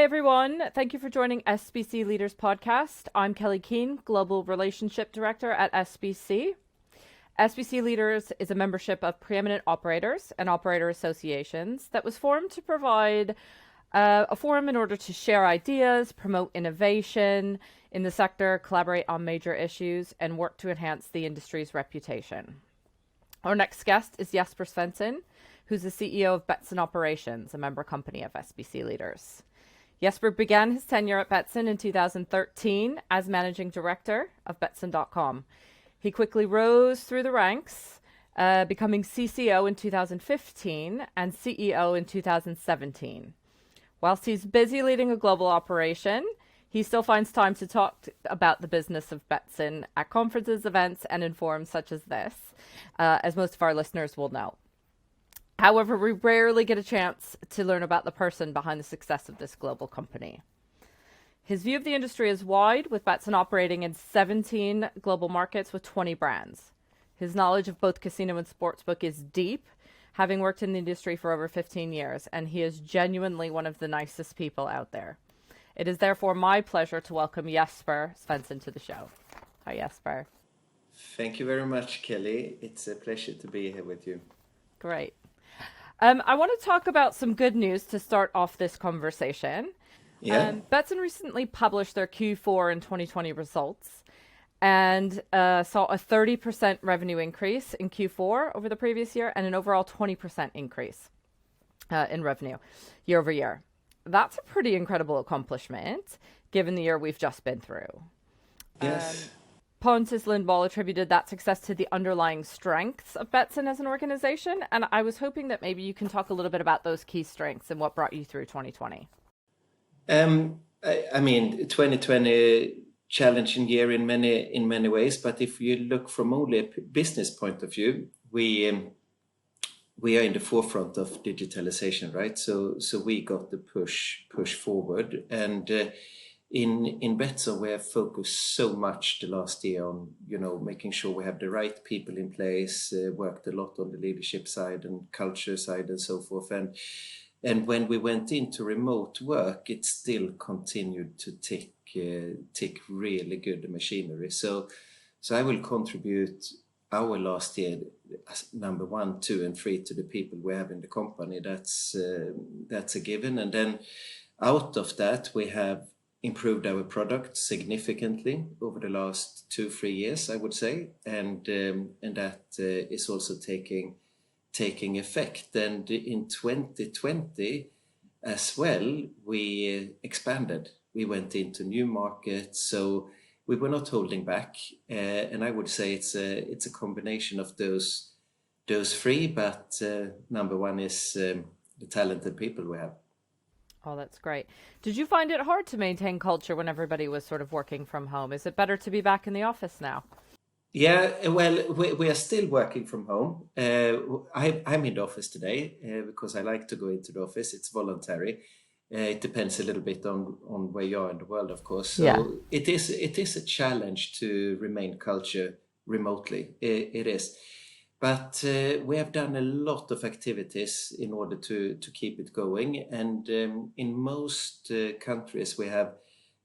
Hi, everyone. Thank you for joining SBC Leaders podcast. I'm Kehn, Global Relationship Director at SBC. SBC Leaders is a membership of preeminent operators and operator associations that was formed to provide a forum in order to share ideas, promote innovation in the sector, collaborate on major issues, and work to enhance the industry's reputation. Our next guest is Jesper Svensson, who's the CEO of Betsson Operations, a member company of SBC Leaders. Jesper began his tenure at Betsson in 2013 as managing director of Betsson.com. He quickly rose through the ranks, becoming CCO in 2015 and CEO in 2017. Whilst he's busy leading a global operation, he still finds time to talk about the business of Betsson at conferences, events, and in forums such as this, as most of our listeners will know. However, we rarely get a chance to learn about the person behind the success of this global company. His view of the industry is wide, with Betsson operating in 17 global markets with 20 brands. His knowledge of both casino and sportsbook is deep, having worked in the industry for over 15 years, and he is genuinely one of the nicest people out there. It is therefore my pleasure to welcome Jesper Svensson to the show. Hi, Jesper. Thank you very much, Kelly. It's a pleasure to be here with you. Great. I want to talk about some good news to start off this conversation. Betsson recently published their Q4 and 2020 results and saw a 30% revenue increase in Q4 over the previous year and an overall 20% increase in revenue year over year. That's a pretty incredible accomplishment given the year we've just been through. Yes. Pontus Lindvall attributed that success to the underlying strengths of Betsson as an organization, and I was hoping that maybe you can talk a little bit about those key strengths and what brought you through 2020. I mean, 2020 challenging year in many ways, but if you look from only a business point of view, we are in the forefront of digitalisation, right? So we got the push forward, and in Betsson we have focused so much the last year on making sure we have the right people in place, worked a lot on the leadership side and culture side and so forth, and when we went into remote work, it still continued to tick really good machinery. So I will contribute our last year as number 1, 2, and 3 to the people we have in the company. That's a given. And then out of that, we have improved our product significantly over the last 2-3 years, I would say, and that is also taking effect. And in 2020 as well, we expanded. We went into new markets, so we were not holding back. And I would say it's a combination of those 3, but number 1 is the talented people we have. Oh, that's great. Did you find it hard to maintain culture when everybody was sort of working from home? Is it better to be back in the office now? Yeah, well, we are still working from home. I'm in the office today because I like to go into the office. It's voluntary. It depends a little bit on where you are in the world, of course. So yeah. It is a challenge to remain culture remotely. It is. But we have done a lot of activities in order to keep it going. And in most countries, we have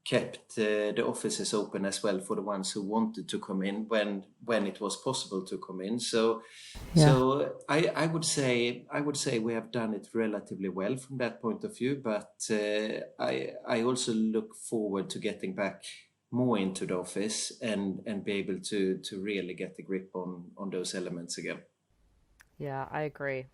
kept the offices open as well for the ones who wanted to come in when it was possible to come in. So I would say we have done it relatively well from that point of view. But I also look forward to getting back more into the office and be able to really get the grip on those elements again. Yeah, I agree.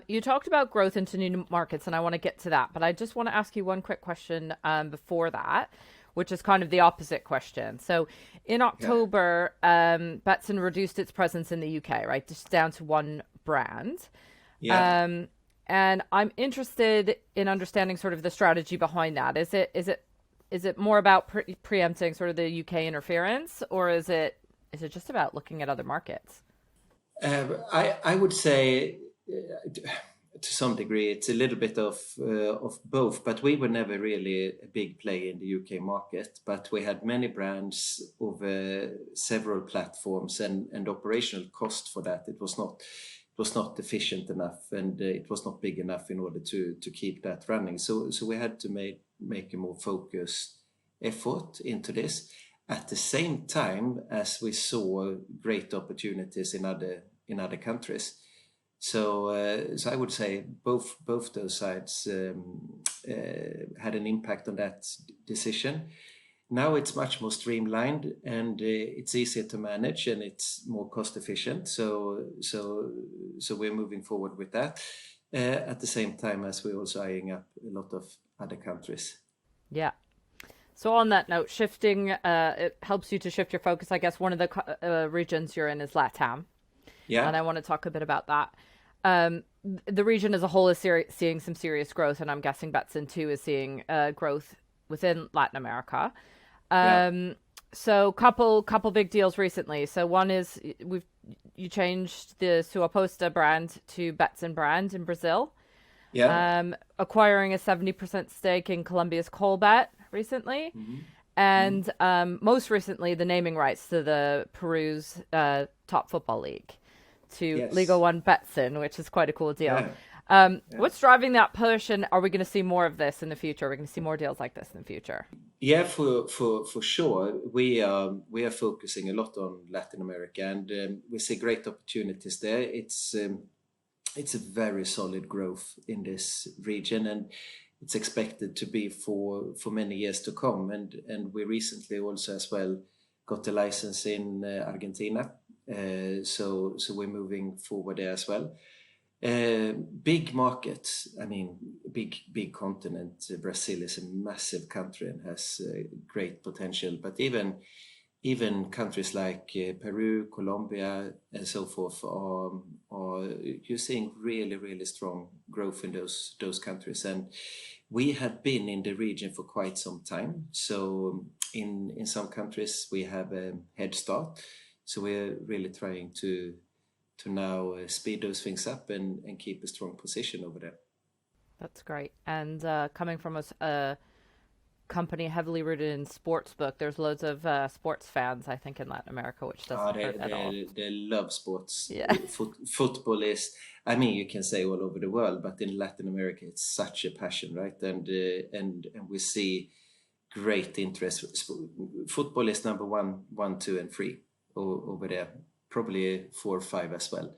You talked about growth into new markets, and I want to get to that, but I just want to ask you one quick question before that, which is kind of the opposite question. So in October, Betsson reduced its presence in the UK, right? Just down to 1 brand. Yeah. And I'm interested in understanding sort of the strategy behind that. Is it more about preempting sort of the UK interference, or is it just about looking at other markets? I would say to some degree it's a little bit of both, but we were never really a big player in the UK market, but we had many brands over several platforms, and operational cost for that, it was not efficient enough, and it was not big enough in order to keep that running. So we had to make a more focused effort into this. At the same time as we saw great opportunities in other countries. So I would say both those sides had an impact on that decision. Now it's much more streamlined, and it's easier to manage, and it's more cost efficient. So we're moving forward with that. At the same time as we're also eyeing up a lot of other countries. Yeah. So on that note, shifting, it helps you to shift your focus. I guess one of the regions you're in is LATAM. Yeah. And I want to talk a bit about that. The region as a whole is seeing some serious growth, and I'm guessing Betsson too is seeing growth within Latin America. So couple big deals recently. So one is you changed the Sua Posta brand to Betsson brand in Brazil. Yeah. Acquiring a 70% stake in Colombia's Colbet recently. And most recently, the naming rights to the Peru's top football league to Liga 1 Betsson, which is quite a cool deal. What's driving that push, and are we going to see more of this in the future? Are we going to see more deals like this in the future? Yeah, for sure. We are focusing a lot on Latin America, and we see great opportunities there. It's a very solid growth in this region, and it's expected to be for many years to come. And we recently also as well got a license in Argentina, so we're moving forward there as well. Big market, I mean, big continent. Brazil is a massive country and has great potential, but even countries like Peru, Colombia, and so forth are you're seeing really strong growth in those countries. And we have been in the region for quite some time. So in some countries we have a head start. So we're really trying to now speed those things up and keep a strong position over there. That's great. And coming from a company heavily rooted in sportsbook, there's loads of sports fans, I think, in Latin America, which doesn't hurt at all. They love sports. Yeah. Football is, I mean, you can say all over the world, but in Latin America, it's such a passion, right? And we see great interest. Football is number one, 2, and 3 over there, probably 4 or 5 as well.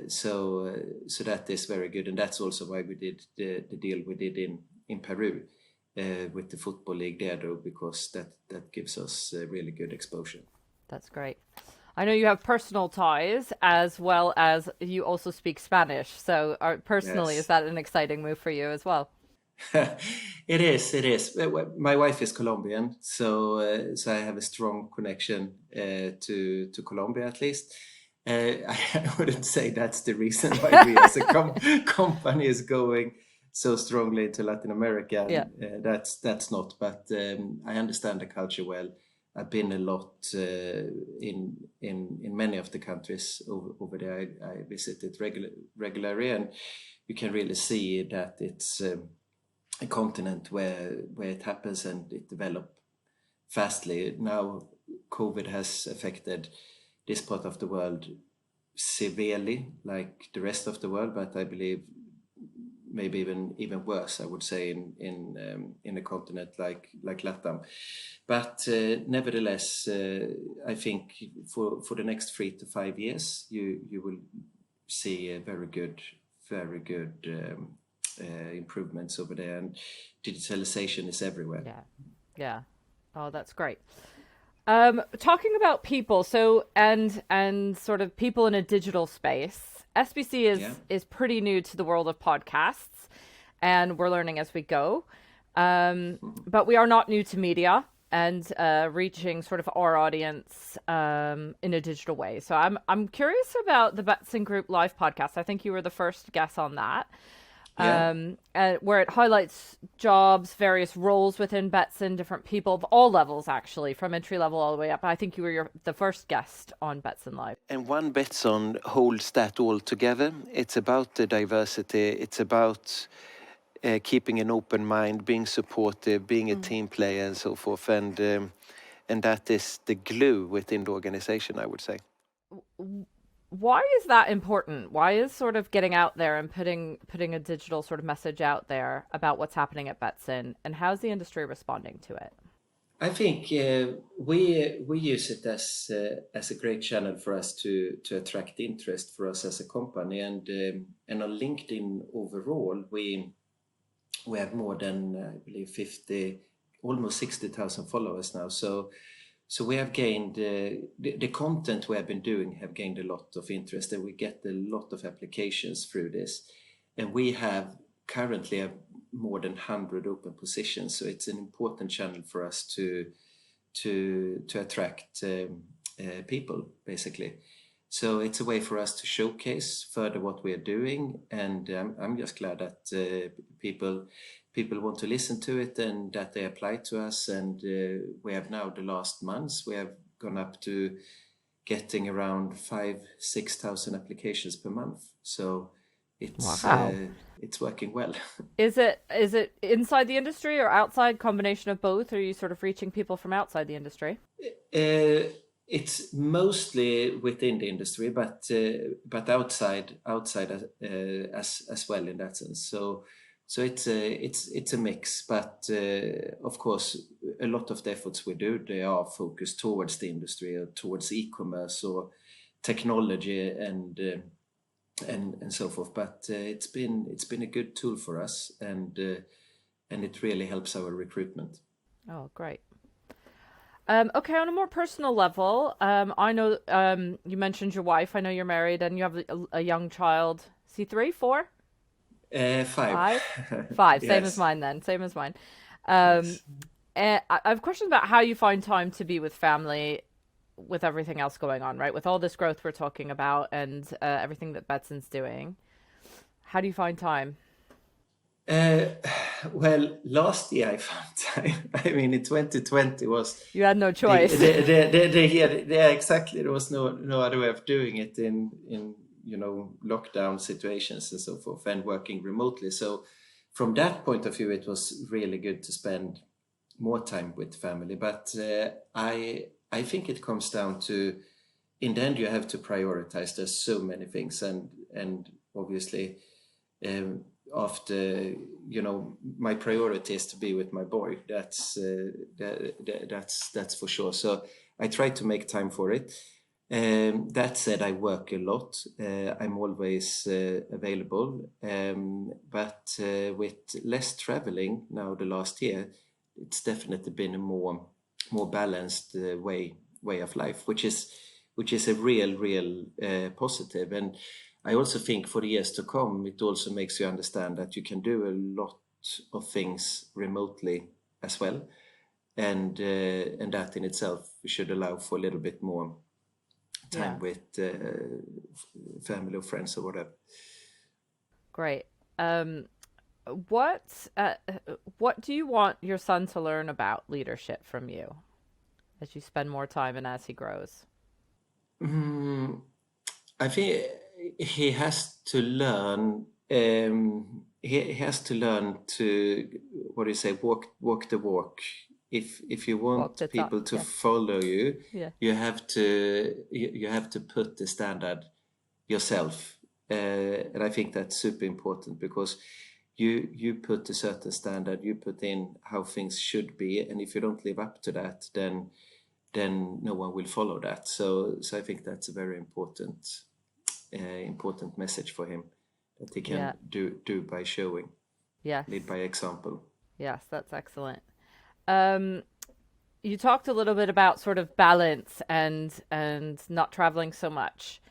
So that is very good, and that's also why we did the deal we did in Peru. With the football league there, though, because that gives us really good exposure. That's great. I know you have personal ties as well as you also speak Spanish. So personally, Is that an exciting move for you as well? It is. My wife is Colombian, so I have a strong connection to Colombia at least. I wouldn't say that's the reason why we as a company is going so strongly to Latin America. That's not, but I understand the culture well. I've been a lot in many of the countries over there. I visited regularly, and you can really see that it's a continent where it happens and it develops fastly. Now COVID has affected this part of the world severely, like the rest of the world, but I believe maybe even worse, I would say, in a continent like LATAM. But nevertheless, I think for the next 3 to 5 years, you will see a very good improvements over there, and digitalization is everywhere. Yeah. Oh, that's great. Talking about people, so and sort of people in a digital space. SBC is pretty new to the world of podcasts, and we're learning as we go. But we are not new to media and reaching sort of our audience in a digital way. So I'm curious about the Betsson Group live podcast. I think you were the first guest on that. Where it highlights jobs, various roles within Betsson, different people of all levels, actually, from entry level all the way up. I think you were the first guest on Betsson Live. And one Betsson holds that all together. It's about the diversity. It's about keeping an open mind, being supportive, being a team player, and so forth. And that is the glue within the organization, I would say. Why is that important? Why is sort of getting out there and putting a digital sort of message out there about what's happening at Betsson, and how's the industry responding to it? I think we use it as a great channel for us to attract interest for us as a company, and on LinkedIn overall we have more than I believe 50, almost 60,000 followers now. So we have gained the content we have been doing have gained a lot of interest, and we get a lot of applications through this, and we have currently more than 100 open positions. So it's an important channel for us to attract people, basically. So it's a way for us to showcase further what we are doing, and I'm just glad that people want to listen to it and that they apply to us. And we have now, the last months, we have gone up to getting around 5,000-6,000 applications per month. So it's working well. Is it inside the industry or outside, combination of both? Or are you sort of reaching people from outside the industry? It's mostly within the industry, but outside as well in that sense. So it's a mix, but of course a lot of the efforts we do, they are focused towards the industry or towards e-commerce or technology and so forth. But it's been a good tool for us, and it really helps our recruitment. Oh, great. Okay, on a more personal level, I know you mentioned your wife. I know you're married and you have a young child. Is he 3, 4? 5. 5? 5. Same as Yes. mine then. Same as mine. Yes. And I have questions about how you find time to be with family with everything else going on, right? With all this growth we're talking about and everything that Betsson's doing. How do you find time? Uh, well, last year I found time. I mean, in 2020 was You had no the choice. the year. Yeah, exactly. There was no other way of doing it in lockdown situations and so forth, and working remotely. So from that point of view, it was really good to spend more time with family. But I think it comes down to, in the end, you have to prioritize. There's so many things, and obviously, um, after my priority is to be with my boy. That's for sure. So I try to make time for it. That said, I work a lot. I'm always available, but with less traveling now the last year, it's definitely been a more balanced way of life, which is a real positive. And I also think for the years to come, it also makes you understand that you can do a lot of things remotely as well, and that in itself should allow for a little bit more time Yeah, with family or friends or whatever. great. What uh, what do you want your son to learn about leadership from you as you spend more time and as he grows? Mm, I think he has to learn. He has to learn to, what do you say, walk the walk. If you Walk want the talk. people to Yeah, follow you, yeah, you have to put the standard yourself, and I think that's super important, because you put a certain standard, you put in how things should be, and if you don't live up to that, then no one will follow that. So I think that's a very important message for him, that he yeah, can do by showing, yes, lead by example. yes. That's excellent. Um, you talked a little bit about sort of balance and not traveling so much.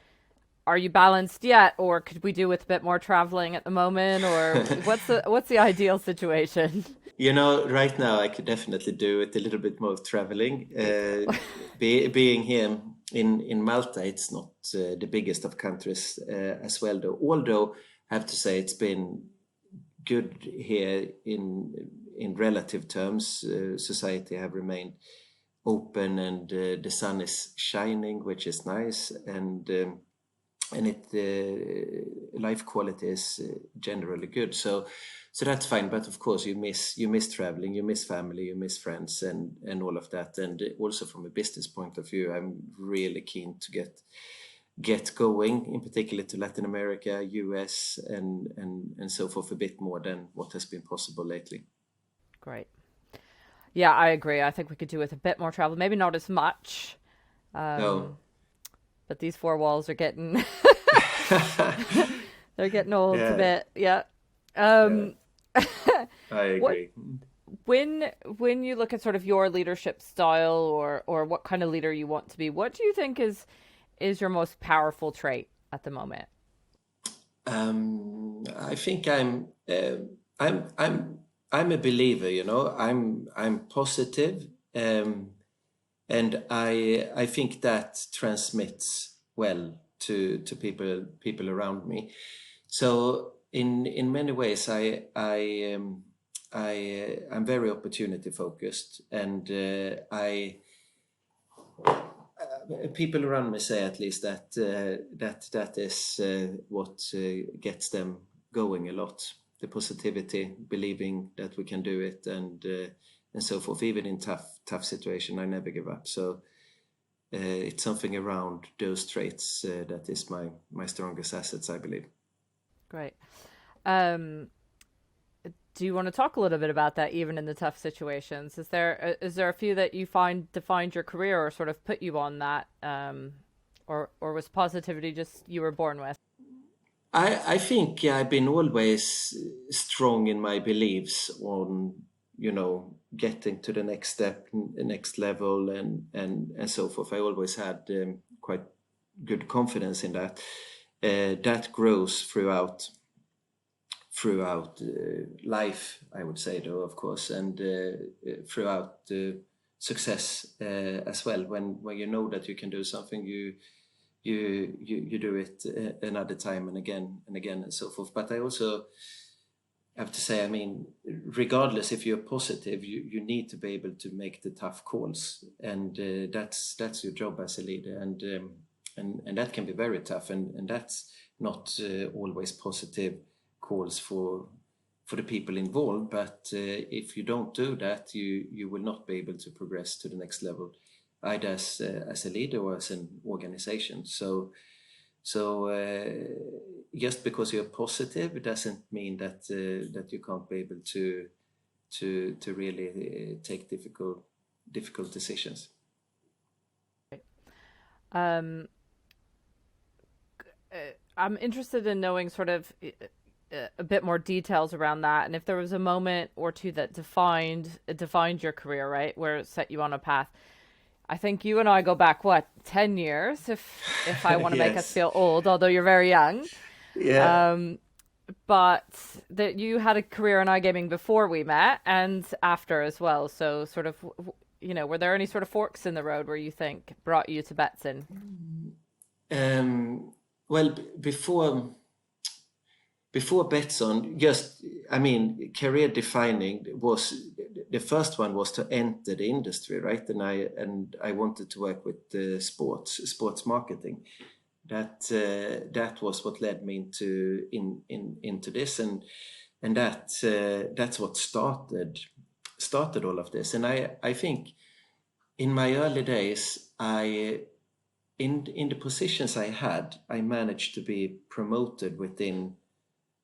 Are you balanced yet, or could we do with a bit more traveling at the moment, or what's the ideal situation? Right now I could definitely do it a little bit more traveling. Being here in Malta, it's not the biggest of countries as well, though. Although I have to say it's been good here in relative terms. Society have remained open, and the sun is shining, which is nice, and life quality is generally good. So that's fine. But of course, you miss traveling, you miss family, you miss friends, and all of that. And also from a business point of view, I'm really keen to get going, in particular to Latin America, US, and so forth, a bit more than what has been possible lately. Great. Yeah, I agree. I think we could do with a bit more travel. Maybe not as much. No. But these four walls are getting they're getting old a Yeah, bit. Yeah. yeah, Um, I what agree. when you look at sort of your leadership style or what kind of leader you want to be, what do you think is your most powerful trait at the moment? I think I'm I'm I'm a believer, you know. I'm positive, and I think that transmits well to people around me. So in many ways, I'm very opportunity focused, and I people around me say at least that that is what gets them going a lot. The positivity, believing that we can do it, and so forth. Even in tough situation, I never give up. So it's something around those traits that is my strongest assets, I believe. Great. Um, do you want to talk a little bit about that, even in the tough situations? Is there a few that you find defined your career or sort of put you on that, or was positivity just you were born with? I think I've been always strong in my beliefs on, you know, getting to the next step, next level, and so forth. I always had quite good confidence in that. That grows throughout life, I would say, though, of course, and throughout success as well. When you know that you can do something, you do it another time and again and so forth. But I also have to say, I mean, regardless if you're positive, you need to be able to make the tough calls, and that's your job as a leader, and that can be very tough, and that's not always positive calls for the people involved. But if you don't do that, you will not be able to progress to the next level, either as a leader or as an organization. So just because you're positive, it doesn't mean that that you can't be able to really take difficult decisions. Um, I'm interested in knowing sort of a bit more details around that, and if there was a moment or two that defined your career, right, where it set you on a path. I think you and I go back, what, 10 years, if I want to make us Yes. feel old, although you're very young. Yeah. Um, but that you had a career in iGaming before we met and after as well. So sort of, were there any sort of forks in the road where you think brought you to Betsson? Well, before Betsson, just, I mean, career defining was, the first one was to enter the industry, right? And I wanted to work with sports marketing. That was what led me into this, and that's what started all of this. And I think in my early days, in the positions I had, I managed to be promoted within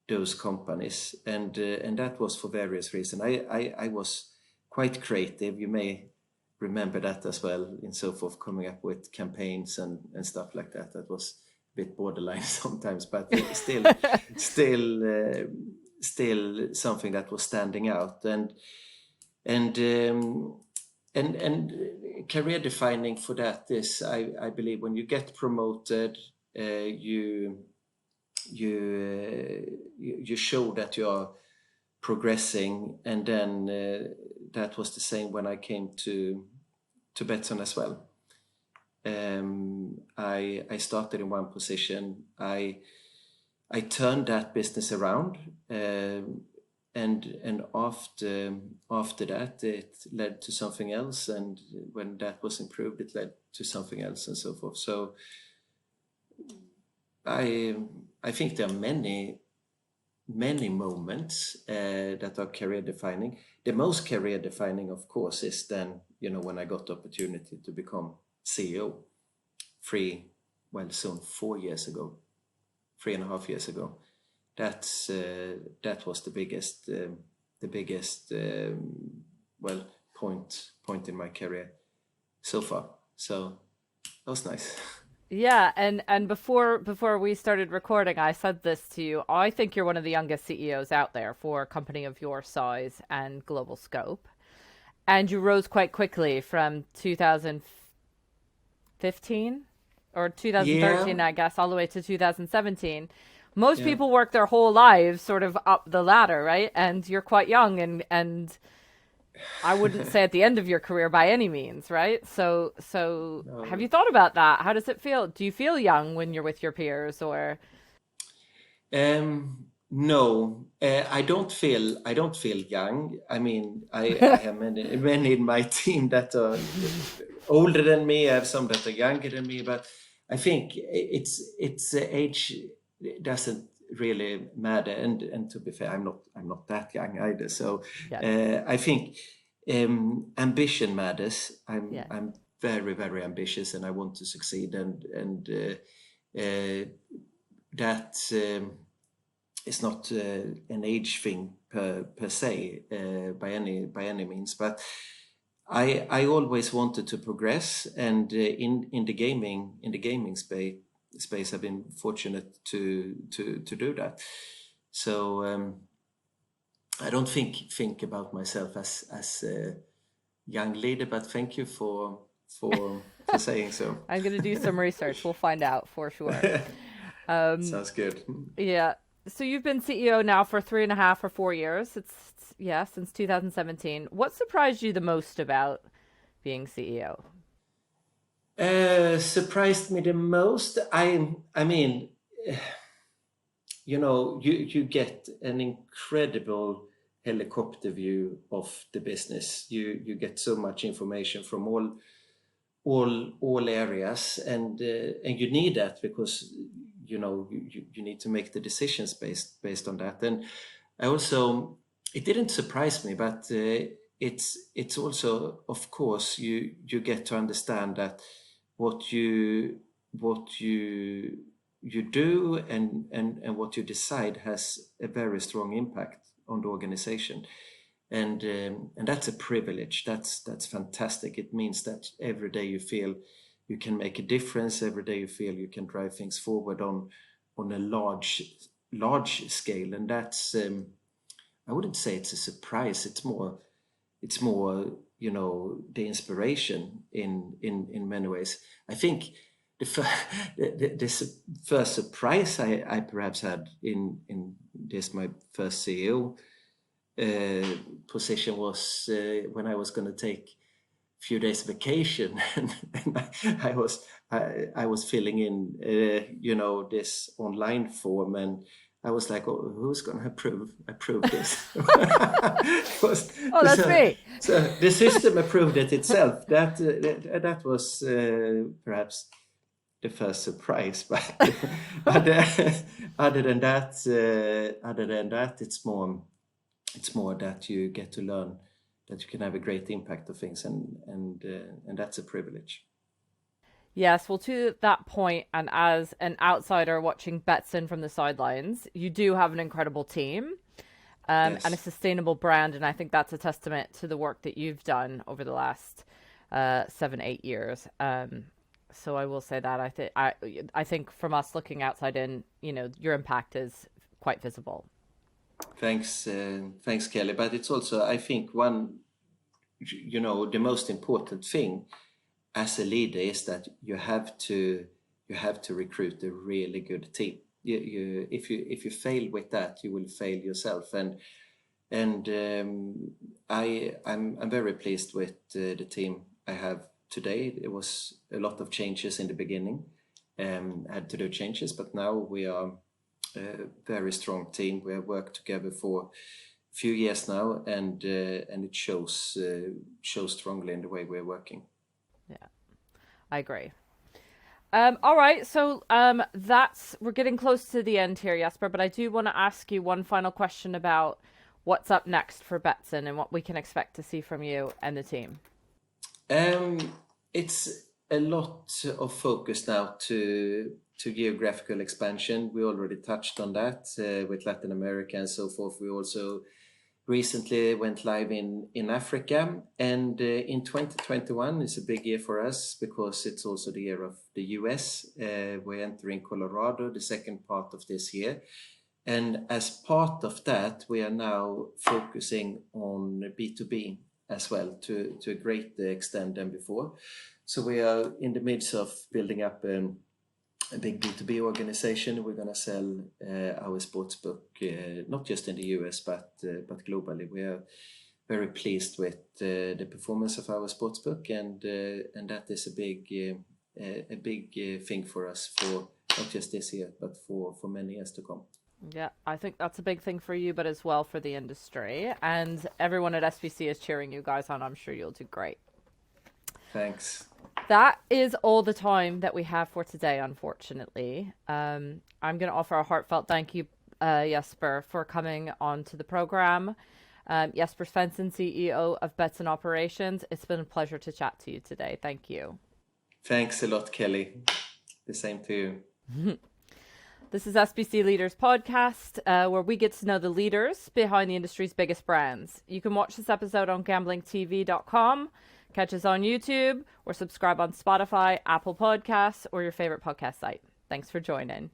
those companies, and that was for various reasons. I was quite creative. You may remember that as well, and so forth, coming up with campaigns and stuff like that. That was a bit borderline sometimes, but still something that was standing out, and career defining for that is, I believe, when you get promoted, you show that you are progressing, and then that was the same when I came to Betsson as well. I started in one position. I turned that business around, and after that it led to something else, and when that was improved, it led to something else, and so forth. So I think there are many moments that are career defining. The most career defining, of course, is then, when I got the opportunity to become CEO soon 4 years ago, 3.5 years ago. That was the biggest point in my career so far. So that was nice. Yeah, and before we started recording, I said this to you. I think you're one of the youngest CEOs out there for a company of your size and global scope. And you rose quite quickly from 2015 or 2013, Yeah. I guess, all the way to 2017. Most people work their whole lives sort of up the ladder, right? And you're quite young and I wouldn't say at the end of your career by any means, right? So have you thought about that? How does it feel? Do you feel young when you're with your peers or No, I don't feel young. I mean, I have many in my team that are older than me. I have some that are younger than me, but I think it's age doesn't really matter. And to be fair, I'm not that young either. So yeah, I think ambition matters. yeah. I'm very, very ambitious, and I want to succeed. And that. It's not an age thing per se by any means, but I always wanted to progress, and in the gaming space I've been fortunate to do that. So I don't think about myself as a young leader, but thank you for saying so. I'm going to do some research. We'll find out for sure. Sounds good. Yeah. So you've been CEO now for 3.5 or 4 years. Yeah, since 2017. What surprised you the most about being CEO? Surprised me the most. I mean, you get an incredible helicopter view of the business. You get so much information from all areas, and you need that because you need to make the decisions based on that. And I also, it didn't surprise me, but it's also, of course, you get to understand that what you do and what you decide has a very strong impact on the organization. And that's a privilege. That's fantastic. It means that every day you feel you can make a difference. Every day you feel you can drive things forward on a large scale. And that's I wouldn't say it's a surprise. It's more the inspiration in many ways. I think the first surprise I perhaps had in this my first CEO position was when I was going to take a few days vacation, and I was filling in this online form, and I was like, oh, who's going to approve this? Oh, that's me. So the system approved it itself. That was perhaps the first surprise, but other than that, it's more that you get to learn that you can have a great impact of things, and that's a privilege. Yes, well, to that point, and as an outsider watching Betsson from the sidelines, you do have an incredible team and a Yes. sustainable brand, and I think that's a testament to the work that you've done over the last 7, 8 years. So I will say that I think from us looking outside in, your impact is quite visible. Thanks, Kelly. But it's also, I think, the most important thing as a leader is that you have to recruit a really good team. If you fail with that, you will fail yourself. And I'm very pleased with the team I have today. There was a lot of changes in the beginning, had to do changes, but now we are a very strong team. We have worked together for a few years now, and it shows strongly in the way we're working. Yeah, I agree. All right, so we're getting close to the end here, Jesper, but I do want to ask you one final question about what's up next for Betsson and what we can expect to see from you and the team. It's a lot of focus now to geographical expansion. We already touched on that with Latin America and so forth. We also recently went live in Africa, and in 2021 is a big year for us because it's also the year of the US. We're entering Colorado the second part of this year. And as part of that, we are now focusing on B2B as well to a greater extent than before. So we are in the midst of building up a big B2B organization. We're going to sell our sportsbook, not just in the US, but globally. We are very pleased with the performance of our sportsbook, and that is a big thing for us for not just this year, but for many years to come. Yeah, I think that's a big thing for you, but as well for the industry. And everyone at SBC is cheering you guys on. I'm sure you'll do great. Thanks. That is all the time that we have for today, unfortunately. I'm going to offer a heartfelt thank you, Jesper, for coming on to the program. Jesper Svensson, CEO of Betsson Operations. It's been a pleasure to chat to you today. Thank you. Thanks a lot, Kelly. The same to you. This is SBC Leaders podcast, where we get to know the leaders behind the industry's biggest brands. You can watch this episode on gamblingtv.com, catch us on YouTube, or subscribe on Spotify, Apple Podcasts, or your favorite podcast site. Thanks for joining.